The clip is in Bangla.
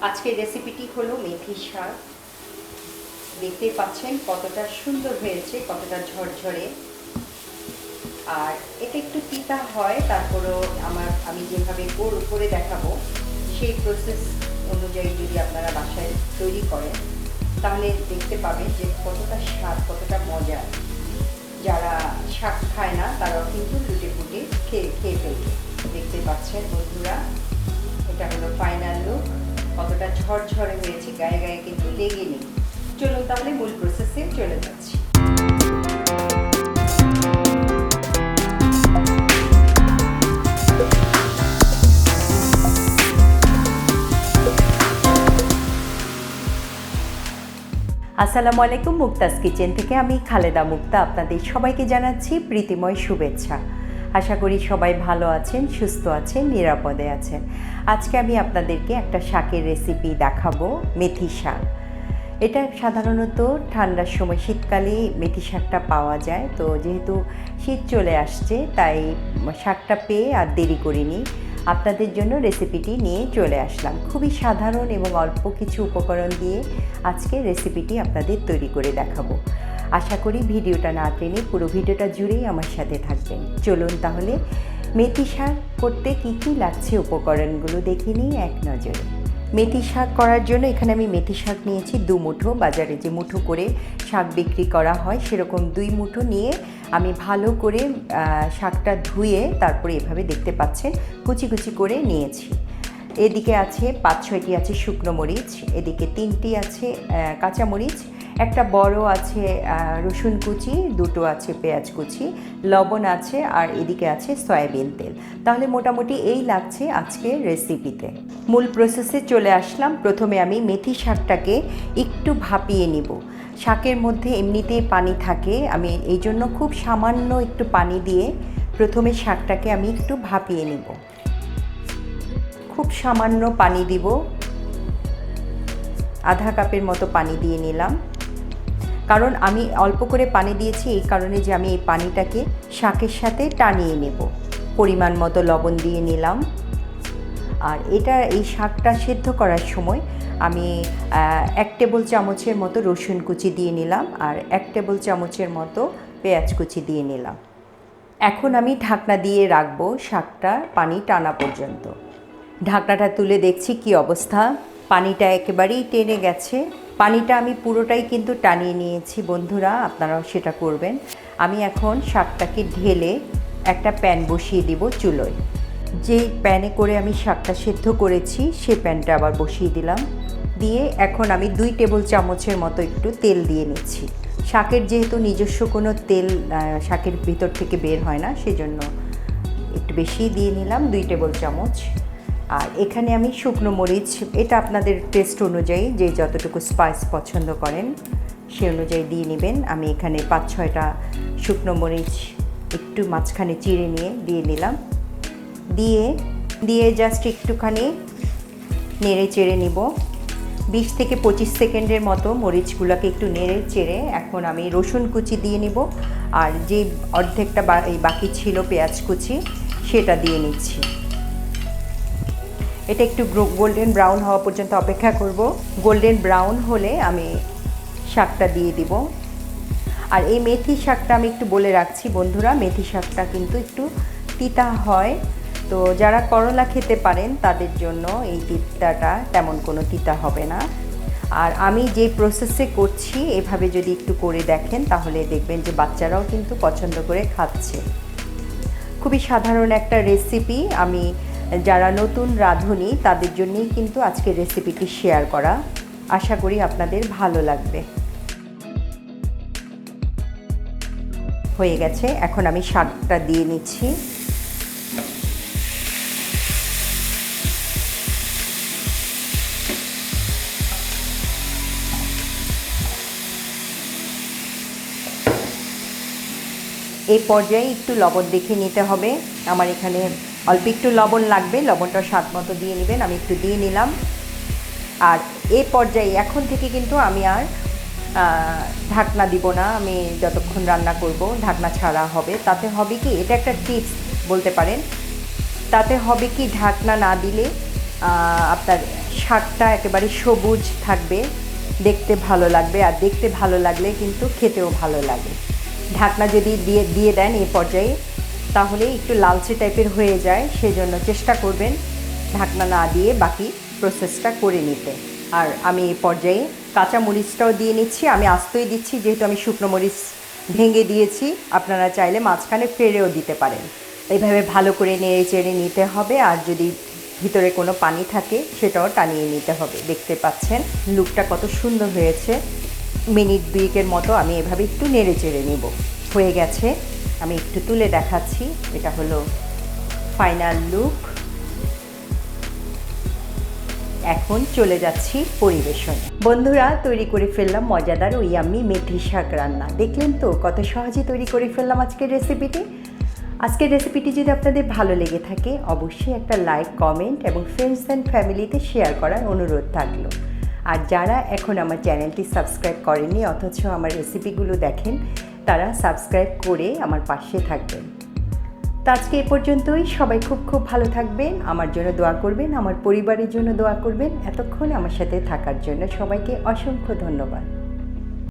আজকের রেসিপিটি হলো মেথি শাক। দেখতেই পাচ্ছেন কতটা সুন্দর হয়েছে, কতটা ঝরঝরে। আর এটা একটু তিতা হয়, তারপরেও আমি যেভাবে করে দেখাবো সেই প্রসেস অনুযায়ী যদি আপনারা বাসায় তৈরি করেন তাহলে দেখতে পাবেন যে কতটা স্বাদ, কতটা মজা। যারা শাক খায় না তারাও কিন্তু লুটে ফুটে খেয়ে ফেলবে। দেখতে পাচ্ছেন বন্ধুরা, এটা হলো ফাইনাল লুক। কতটা ঝরঝরে হয়েছে, গায়ে গায়ে কিন্তু লেগে নেই। চলুন তাহলে মূল প্রসেসে চলে যাচ্ছি। আসসালামু আলাইকুম, মুক্তাস কিচেন থেকে আমি খালেদা মুক্তা আপনাদের সবাইকে জানাচ্ছি প্রীতিময় শুভেচ্ছা। আশা করি সবাই ভালো আছেন, সুস্থ আছেন, নিরাপদে আছেন। আজকে আমি আপনাদেরকে একটা শাকের রেসিপি দেখাবো, মেথি শাক। এটা সাধারণত ঠান্ডার সময় শীতকালে মেথি শাকটা পাওয়া যায়। তো যেহেতু শীত চলে আসছে তাই শাকটা পেয়ে আর দেরি করিনি, আপনাদের জন্য রেসিপিটি নিয়ে চলে আসলাম। খুবই সাধারণ এবং অল্প কিছু উপকরণ দিয়ে আজকে রেসিপিটি আপনাদের তৈরি করে দেখাবো। আশা করি ভিডিওটা না টেনে পুরো ভিডিওটা জুড়েই আমার সাথে থাকবেন। চলুন তাহলে মেথি শাক করতে কী কী লাগছে উপকরণগুলো দেখে নিই এক নজরে। মেথি শাক করার জন্য এখানে আমি মেথি শাক নিয়েছি 2 মুঠো। বাজারে যে মুঠো করে শাক বিক্রি করা হয় সেরকম 2 মুঠো নিয়ে আমি ভালো করে শাকটা ধুয়ে তারপরে এভাবে দেখতে পাচ্ছেন কুচি কুচি করে নিয়েছি। এদিকে আছে 5-6টি আছে শুকনো মরিচ, এদিকে 3টি আছে কাঁচা মরিচ, একটা বড় আছে রসুন কুচি, 2টো আছে পেঁয়াজ কুচি, লবণ আছে, আর এদিকে আছে সয়াবিন তেল। তাহলে মোটামুটি এই লাগছে আজকের রেসিপিতে। মূল প্রসেসে চলে আসলাম। প্রথমে আমি মেথি শাকটাকে একটু ভাপিয়ে নিব। শাকের মধ্যে এমনিতেই পানি থাকে, আমি এই জন্য খুব সামান্য একটু পানি দিয়ে প্রথমে শাকটাকে আমি একটু ভাপিয়ে নিব। খুব সামান্য পানি দিব, আধা কাপের মতো পানি দিয়ে নিলাম। কারণ আমি অল্প করে পানি দিয়েছি এই কারণে যে আমি এই পানিটাকে শাকের সাথে টানিয়ে নেব। পরিমাণ মতো লবণ দিয়ে নিলাম। আর এই শাকটা সেদ্ধ করার সময় আমি 1 টেবিল চামচের মতো রসুন কুচি দিয়ে নিলাম আর 1 টেবিল চামচের মতো পেঁয়াজ কুচি দিয়ে নিলাম। এখন আমি ঢাকনা দিয়ে রাখবো শাকটা পানি টানা পর্যন্ত। ঢাকনাটা তুলে দেখছি কি অবস্থা, পানিটা একেবারেই টেনে গেছে। পানিটা আমি পুরোটাই কিন্তু টানিয়ে নিয়েছি বন্ধুরা, আপনারাও সেটা করবেন। আমি এখন শাকটাকে ঢেলে একটা প্যান বসিয়ে দিব চুলোয়। যেই প্যানে করে আমি শাকটা সেদ্ধ করেছি সেই প্যানটা আবার বসিয়ে দিলাম। দিয়ে এখন আমি 2 টেবিল চামচের মতো একটু তেল দিয়ে নিচ্ছি। শাকের যেহেতু নিজস্ব কোনো তেল শাকের ভিতর থেকে বের হয় না, সেজন্য একটু বেশি দিয়ে নিলাম, 2 টেবিল চামচ। আর এখানে আমি শুকনো মরিচ, এটা আপনাদের টেস্ট অনুযায়ী যে যতটুকু স্পাইস পছন্দ করেন সে অনুযায়ী দিয়ে নেবেন। আমি এখানে 5-6টা শুকনো মরিচ একটু মাঝখানে চিড়ে নিয়ে দিয়ে নিলাম। দিয়ে জাস্ট একটুখানি নেড়ে চেড়ে নিব। 20 থেকে 25 সেকেন্ডের মতো মরিচগুলোকে একটু নেড়ে চেড়ে এখন আমি রসুন কুচি দিয়ে নিব। আর যে অর্ধেকটা বাকি ছিল পেঁয়াজ কুচি সেটা দিয়ে নিচ্ছি। এটা একটু গোল্ডেন ব্রাউন হওয়া পর্যন্ত অপেক্ষা করব। গোল্ডেন ব্রাউন হলে আমি শাকটা দিয়ে দিব। আর এই মেথি শাকটা আমি একটু বলে রাখছি বন্ধুরা, মেথি শাকটা কিন্তু একটু তিতা হয়। তো যারা করলা খেতে পারেন তাদের জন্য এই তিতাটা তেমন কোনো তিতা হবে না। আর আমি যে প্রসেসে করছি এভাবে যদি একটু করে দেখেন তাহলে দেখবেন যে বাচ্চারাও কিন্তু পছন্দ করে খাচ্ছে। খুবই সাধারণ একটা রেসিপি, আমি যারা নতুন রাঁধুনি তাদের জন্যই কিন্তু আজকের রেসিপিটি শেয়ার করা। আশা করি আপনাদের ভালো লাগবে। হয়ে গেছে, এখন আমি শাকটা দিয়ে নিচ্ছি। এই পর্যায়ে একটু লবণ দেখে নিতে হবে। আমার এখানে অল্প একটু লবণ লাগবে, লবণটা স্বাদ মতো দিয়ে নেবেন। আমি একটু দিয়ে নিলাম। আর এই পর্যায়ে এখন থেকে কিন্তু আমি আর ঢাকনা দিব না। আমি যতক্ষণ রান্না করব ঢাকনা ছাড়া হবে। তাতে হবে কি, এটা একটা টিপস বলতে পারেন, তাতে হবে কি ঢাকনা না দিলে আপনার শাকটা একেবারে সবুজ থাকবে, দেখতে ভালো লাগবে, আর দেখতে ভালো লাগলে কিন্তু খেতেও ভালো লাগে। ঢাকনা যদি দিয়ে দেন এই পর্যায়ে, তাহলে একটু লালচে টাইপের হয়ে যায়, সেজন্য চেষ্টা করবেন ঢাকনা না দিয়ে বাকি প্রসেসটা করে নিতে। আর আমি এই পর্যায়ে কাঁচা মরিচটাও দিয়ে নিচ্ছি। আমি আস্তই দিচ্ছি, যেহেতু আমি শুকনো মরিচ ভেঙে দিয়েছি। আপনারা চাইলে মাঝখানে ফেড়েও দিতে পারেন। এইভাবে ভালো করে নেড়ে চেড়ে নিতে হবে, আর যদি ভিতরে কোনো পানি থাকে সেটাও টানিয়ে নিতে হবে। দেখতে পাচ্ছেন লুকটা কত সুন্দর হয়েছে। মিনিট 2 মতো আমি এভাবে একটু নেড়ে চেড়ে নেব। হয়ে গেছে, আমি একটু তুলে দেখাচ্ছি। এটা হলো ফাইনাল লুক। এখন চলে যাচ্ছি পরিবেশনে। বন্ধুরা, তৈরি করে ফেললাম মজাদার ও ইয়াম্মি মেথি শাক রান্না। দেখলেন তো কত সহজে তৈরি করে ফেললাম আজকের রেসিপিটি। আজকের রেসিপিটি যদি আপনাদের ভালো লেগে থাকে, অবশ্যই একটা লাইক, কমেন্ট এবং ফ্রেন্ডস অ্যান্ড ফ্যামিলিতে শেয়ার করার অনুরোধ থাকলো। আর যারা এখন আমার চ্যানেলটি সাবস্ক্রাইব করেননি অথচ আমার রেসিপিগুলো দেখেন, তারা সাবস্ক্রাইব করে আমার পাশে থাকবেন। তো আজকে এ পর্যন্তই। সবাই খুব খুব ভালো থাকবেন, আমার জন্য দোয়া করবেন, আমার পরিবারের জন্য দোয়া করবেন। এতক্ষণ আমার সাথে থাকার জন্য সবাইকে অসংখ্য ধন্যবাদ।